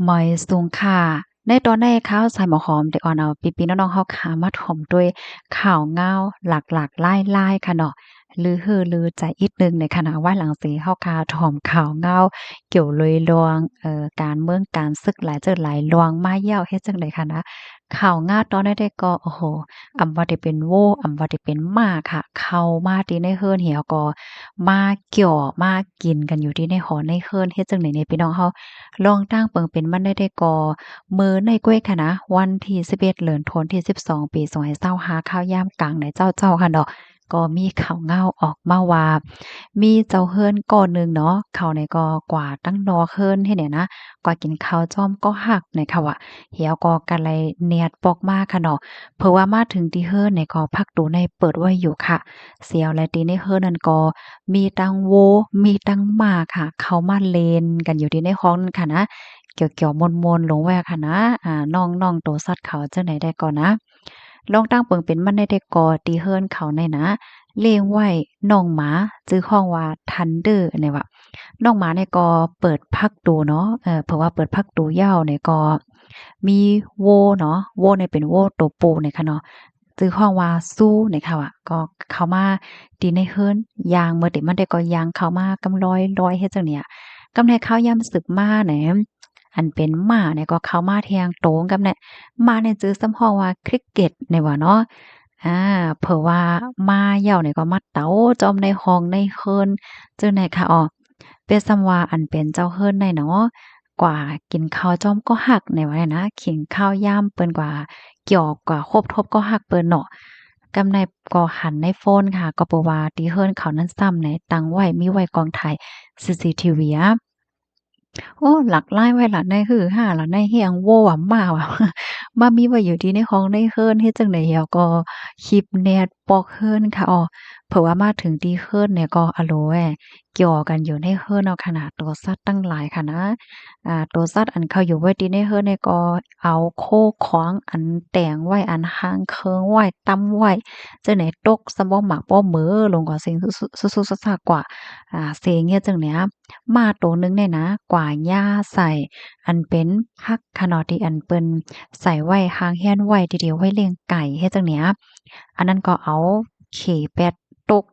หมอยสูงค่ะในตอนในข้าวใส่หมอหอมเด็กอ่อนเอาปีๆน้องๆเฮาขามาถ่อมด้วยข่าวเงาหลากๆหลายๆค่ะเนาะลือฮือลือใจอีกหนึ่งในขณะว่าหลังสีเฮาคาถ่อมข่าวเงาเกี่ยวเลยลวงการเมืองการศึกหลายเจิดหลายลวงมาเยี่ยวเฮ็ดจังได๋ค่ะนะข่าวเงาตอนได้ก็โอ้โฮอำว่าได้เป็นโว้อำว่าได้เป็นม้าค่ะเข้ามาที่ในเฮือนเหี่ยวก็มาเกี่ยวมากินกันอยู่ที่ในหอในเฮือนเฮ็ดจังได๋เนี่ยพี่น้องเฮา ลองตั้งเปิงเป็นมันได้ก่อมื้อในก้วยค่ะนะวันที่11เดือนธันวาคมที่12ปี2025ข้าวยามกลางในเจ้าค่ะเนาะก็มีข่าวเงาออกมาว่ามีเจ้าเฮิรนก่อหนึ่งเนาะเขาเนี่ยก็กว่าตั้งนอเฮิรนให้เนี่ยนะกว่ากินข้าวจ้อมก็หักเนี่ยค่ะว่าเหี่ยวก็กะไลเนียดปอกมาค่ะเนาะเพราะว่ามาถึงที่เฮิรนเนี่ยก็พักดูในเปิดไว้อยู่ค่ะเสียวและตีในเฮิรนนั่นก็มีตั้งโวมีตั้งหมาค่ะเขามาเล่นกันอยู่ที่ในห้องนั่นค่ะนะเกี่ยวๆมนๆลงไว้อะค่ะนะน้องๆโตสัตว์เขาจังไหนได้ก่อนนะลองตั้งเปิงเป็นมันได้ก่อตีเฮิรนเขาในนะเลี้ยงไว้น้องหมาชื่อห้องว่า Thunder เนี่ยว่าน้องหมาเนี่ยก็เปิดพักดูเนาะเพราะว่าเปิดพักดูยาวเนี่ยก็มีโวเนาะโวเนี่ยเป็นโวตัวผู้เนี่ยค่ะเนาะชื่อห้องว่าสู้เนี่ยค่ะว่าก็เข้ามาตีในเฮิรนยางเมื่อติมันได้ก็ยางเข้ามากำลอยเฮ็ดจังเนี่ยกำในข้าวยามศึกมาแหนอันเป็นหมาเนี่ยก็เข้ามาแทงโตงกับเนี่ยหมาเนี่ยจื้อซ้ำฮ้องว่า Cricket เนี่ยว่าเนาะ อาเผื่อว่ามาเหย้านี่ก็มาเต๋าจอมในห้องในเฮิรนจั่งใดค่ะอ้อเปรียบส่ำว่าอันเป็นเจ้าเฮิรนได้เนาะกว่ากินข้าวจ้อมก็ฮักในว่าได้นะขิงข้าวยามเปิ้นกว่าเกี่ยวกว่าโคบทบก็ฮักเปิ้นเนาะกำในก็หันในโฟนค่ะก็เปิ้นว่าที่เฮิรนเขานั้นซ้ำในตั้งไว้มีไว้กองถ่าย CCTV อะ โอ้หลากหลายไว้ล่ะในหือหาล่ะในเฮียงโว้อะมาว่ะมามีไว้อยู่ที่ในห้องในเฮิรนเฮ็ดจั่งใดแล้วก็คลิปแนดปอกเฮิรนค่ะอ้อเผื่อว่ามาถึงที่เฮิรนเนี่ยก็อะโหลแหวก่อกันอยู่ในเฮิรนเอาขนาดตัวสัตว์ตั้งหลายค่ะนะตัวสัตว์อันเขาอยู่ไว้ที่ในเฮิรนเนี่ยก็เอาโคของอันแต่งไว้อันหางเคิงไว้ตำไว้จั่งใดตกซะบ่หมักบ่เหมอลงก็เซ็งซุๆๆๆๆกว่าเซ็งเฮ็ดจั่งเนี้ย หมาตัวหนึ่งเนี่ยนะกว่าหญ้าใส่อันเป็นผักคะเนาะที่อันเปิ้นใส่ไว้หางเฮียนไว้ทีเดียวไว้เลี้ยงไก่เฮ็ดจั่งเนี้ยอันนั้นก็เอาขี้เป็ดตก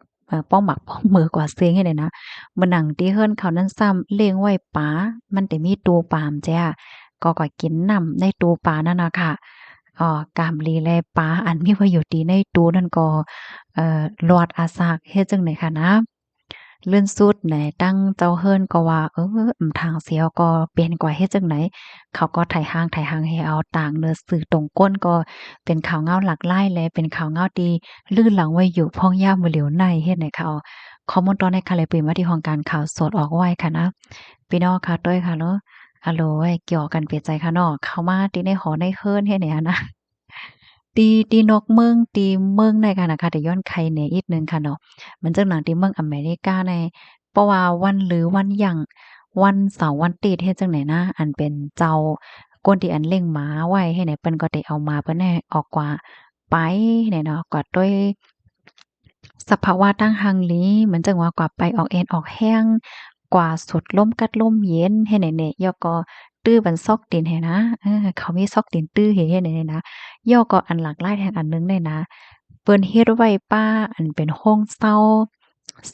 ป้องหมักป้องมือกว่าเซ็งให้ได้นะมื้อหนังที่เฮิรนเขานั้นซ้ำเลี้ยงไว้ปลามันได้มีตูปามจ้ะก็กินน้ำในตูปลานั่นน่ะค่ะกามลีแลปลาอันมีไว้อยู่ที่ในตูนั่นก็ลอดอาสากเฮ็ดจั่งใดค่ะนะ เลื่อนสุดแหนตั้งเจ้าเฮิรนก็ว่าทางเสียวก็เปลี่ยนกว่าเฮ็ดจั่งไหนเขาก็ไถห้างให้เอาต่างเนื้อสื่อตรงก้นก็เป็นข่าวเงาหลากหลายแลเป็นข่าวเงาที่ลื่นหลังไว้อยู่พ้องย่ามมื้อเหลียวในเฮ็ดให้เขาข้อมูลตอนในค่ะเลยเปิดมาที่ห้องการข่าวสดออกไว้ค่ะนะพี่น้องค่ะด้วยค่ะเนาะอะโหลเกี่ยวกันเปียใจค่ะเนาะเข้ามาที่ในหอในเฮิรนเฮ็ดให้อะนะ ตีนกเมืองตีเมืองในกันน่ะค่ะแต่ย้อนไขแหน่อีกหนึ่งค่ะเนาะมันจั่งหนังตีเมืองอเมริกาในเพราะว่าวันหรือวันหยังวันเสาร์วันอาทิตย์เฮ็ดจั่งใดนะอันเป็นเจ้าคนที่อันเลี้ยงหมาไว้ให้ไหนเปิ้นก็ได้เอาหมาเปิ้นให้ออกกว่าไปเนี่ยเนาะกว่าด้วยสภาวะทางหังนี้เหมือนจังว่ากว่าไปออกแอนออกแห้งกว่าสูดลมกัดลมเย็นให้ไหนๆยอก็ตื้อบันซอกตีนให้นะเขามีซอกตีนตื้อให้ไหนๆนะ ย่อก็อันหลากหลายแห่งอันหนึงเลยนะเปิ้นเฮ็ดไว้ป้าอันเป็นโรงเศร้า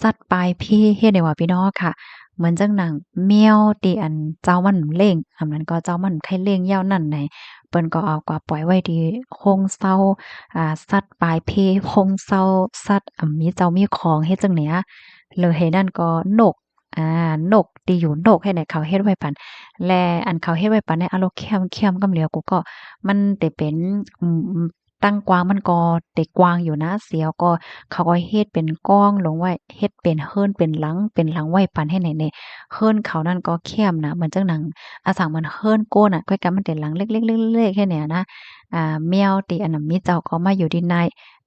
สัตว์ปลายเพศเฮ็ดให้ว่าพี่น้องค่ะเหมือนจังหนังแมวที่อันเจ้ามันเล่งอันนั้นก็เจ้ามันไข่เล่งยาวนั่นไหนเปิ้นก็เอากว่าปล่อยไว้ที่โรงเศร้าสัตว์ปลายเพศโรงเศร้าสัตว์มีเจ้ามีของเฮ็ดจั่งเนี้ยแล้วให้นั่นก็นกนกที่อยู่นกให้ไหนเขาเฮ็ดไว้ปานแลอันเขาเฮ็ดไว้ปานในอะโลแคมๆกำเหลียวกูก็ มันได้เป็นอืมตั้งกวางมันก็ได้กว้างอยู่นะเสียวก็เขาก็เฮ็ดเป็นก้องลงไว้เฮ็ดเป็นเฮิรนเป็นหลังไว้ปันให้ไหนๆเฮิรนเขานั่นก็แคบนะเหมือนจังหนังสังเหมือนเฮิรนโก้น่ะก้อยกันมันเป็นหลังเล็กๆๆๆแค่เนี้ยนะแมวที่อันนั้นมีเจ้าก็มาอยู่ที่ใน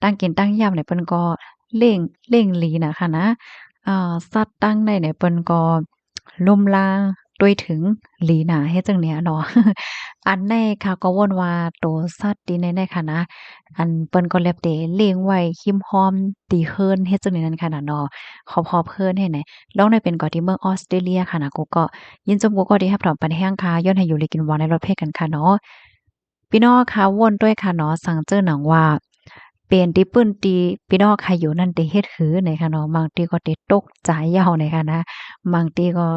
ตั้งกินตั้งยามเนี่ยเพิ่นก็เร่งหลีน่ะค่ะนะสัตว์ตั้งได้เนี่ยเปิ้นก็ล้มลา ด้วยถึงหลีหนาเฮ็ดจังเนี้ยเนาะ อันในค่ะก็วนว่าโตสัตว์ที่ในค่ะนะอันเปิ้นก็แลบเตเลี้ยงไว้คิมฮอมตีเฮิรนเฮ็ดจังนี้นั่นค่ะน่ะเนาะขอเพิ่นให้แหน่ลองได้เป็นเกาะที่เมืองออสเตรเลียค่ะนะกูก็ยินจมกูก็ได้รับถอมปันแห้งค่ะย้อนให้อยู่เลยกินหวานในรถเพ่กันค่ะเนาะพี่น้องค่ะวนด้วยค่ะเนาะสั่งเจอหนังว่าเป็นที่ปึ้นตีพี่น้องค่ะอยู่นั่นติเฮ็ดหือในค่ะเนาะบางทีก็ติตกใจเหย้าในค่ะนะบางทีก็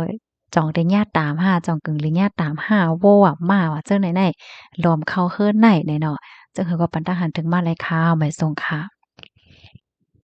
จ่องแต่ญาติตามหาจ่องกึ่งหรือญาติตามหาโว้อะมาว่าจังไหนๆ รวมเข้าเฮิรนในเนาะจังหือก็ปันตาหันถึงมาเลยค่ะหมายทรงค่ะ